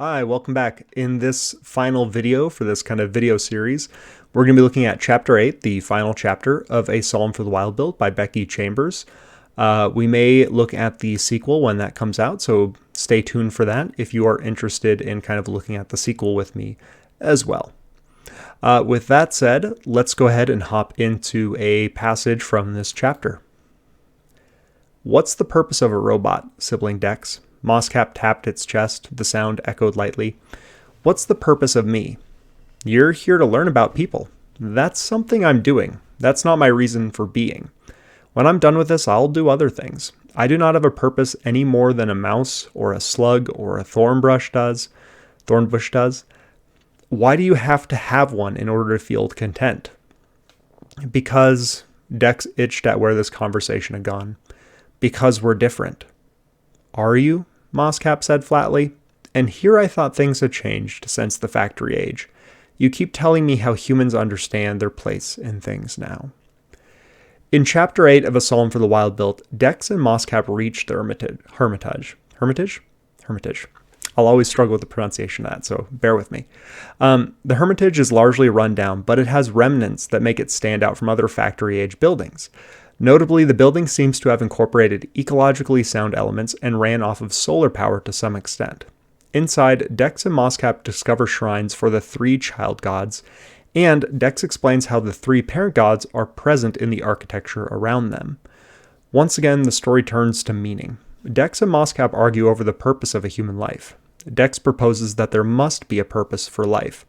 Hi, welcome back. In this final video for this kind of video series, we're going to be looking at Chapter 8, the final chapter of A Psalm for the Wild Built by Becky Chambers. We may look at the sequel when that comes out, so stay tuned for that if you are interested in kind of looking at the sequel with me as well. With that said, let's go ahead and hop into a passage from this chapter. What's the purpose of a robot, sibling Dex? Mosscap tapped its chest. The sound echoed lightly. What's the purpose of me? You're here to learn about people. That's something I'm doing. That's not my reason for being. When I'm done with this, I'll do other things. I do not have a purpose any more than a mouse or a slug or a thornbush does. Why do you have to have one in order to feel content? Because Dex itched at where this conversation had gone. Because we're different. Are you? Mosscap said flatly. And here I thought things had changed since the factory age. You keep telling me how humans understand their place in things now. In Chapter 8 of A Psalm for the Wild Built, Dex and Mosscap reached the Hermitage? I'll always struggle with the pronunciation of that, so bear with me. The Hermitage is largely run down, but it has remnants that make it stand out from other factory-age buildings. Notably, the building seems to have incorporated ecologically sound elements and ran off of solar power to some extent. Inside, Dex and Mosscap discover shrines for the three child gods, and Dex explains how the three parent gods are present in the architecture around them. Once again, the story turns to meaning. Dex and Mosscap argue over the purpose of a human life. Dex proposes that there must be a purpose for life.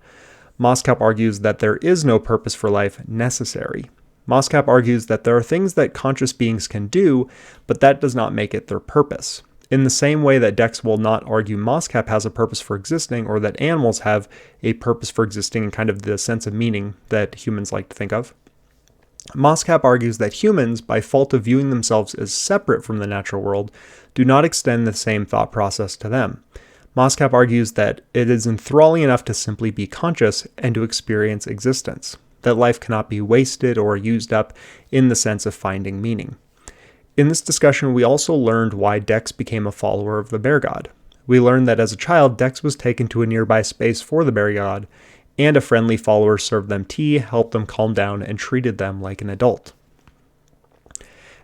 Mosscap argues that there is no purpose for life necessary. Mosscap argues that there are things that conscious beings can do, but that does not make it their purpose. In the same way that Dex will not argue Mosscap has a purpose for existing, or that animals have a purpose for existing in kind of the sense of meaning that humans like to think of. Mosscap argues that humans, by fault of viewing themselves as separate from the natural world, do not extend the same thought process to them. Mosscap argues that it is enthralling enough to simply be conscious and to experience existence, that life cannot be wasted or used up in the sense of finding meaning. In this discussion, we also learned why Dex became a follower of the bear god. We learned that as a child, Dex was taken to a nearby space for the bear god, and a friendly follower served them tea, helped them calm down, and treated them like an adult.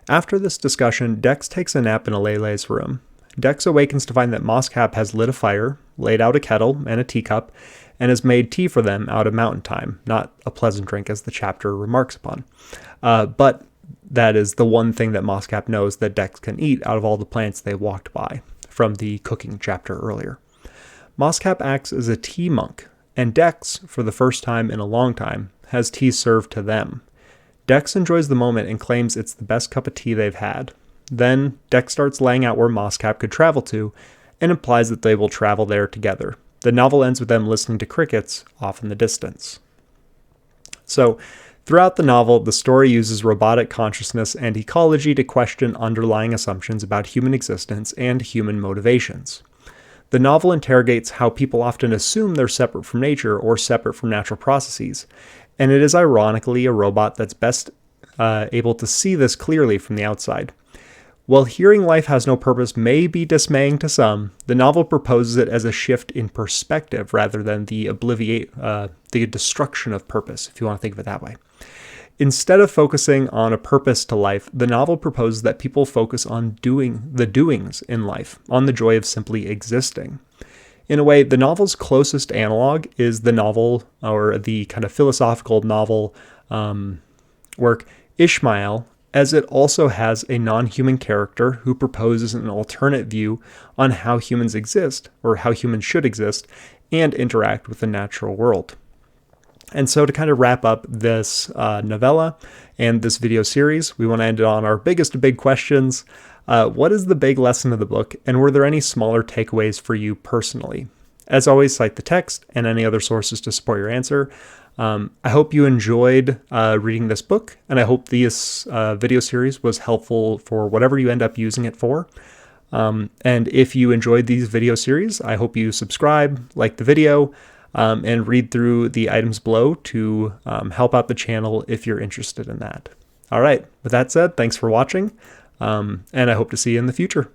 After this discussion, Dex takes a nap in Alele's room. Dex awakens to find that Mosscap has lit a fire, laid out a kettle and a teacup, and has made tea for them out of mountain thyme. Not a pleasant drink, as the chapter remarks upon. But that is the one thing that Mosscap knows that Dex can eat out of all the plants they walked by from the cooking chapter earlier. Mosscap acts as a tea monk, and Dex, for the first time in a long time, has tea served to them. Dex enjoys the moment and claims it's the best cup of tea they've had. Then, Dex starts laying out where Mosscap could travel to, and implies that they will travel there together. The novel ends with them listening to crickets off in the distance. So, throughout the novel, the story uses robotic consciousness and ecology to question underlying assumptions about human existence and human motivations. The novel interrogates how people often assume they're separate from nature or separate from natural processes, and it is ironically a robot that's best able to see this clearly from the outside. While hearing life has no purpose may be dismaying to some, the novel proposes it as a shift in perspective rather than the destruction of purpose, if you want to think of it that way. Instead of focusing on a purpose to life, the novel proposes that people focus on doing the doings in life, on the joy of simply existing. In a way, the novel's closest analog is the novel, or the kind of philosophical novel work, Ishmael, as it also has a non-human character who proposes an alternate view on how humans exist, or how humans should exist, and interact with the natural world. And so to kind of wrap up this novella and this video series, we want to end it on our biggest of big questions. What is the big lesson of the book, and were there any smaller takeaways for you personally? As always, cite the text and any other sources to support your answer. I hope you enjoyed reading this book, and I hope this video series was helpful for whatever you end up using it for. And if you enjoyed these video series, I hope you subscribe, like the video, and read through the items below to help out the channel if you're interested in that. All right, with that said, thanks for watching, and I hope to see you in the future.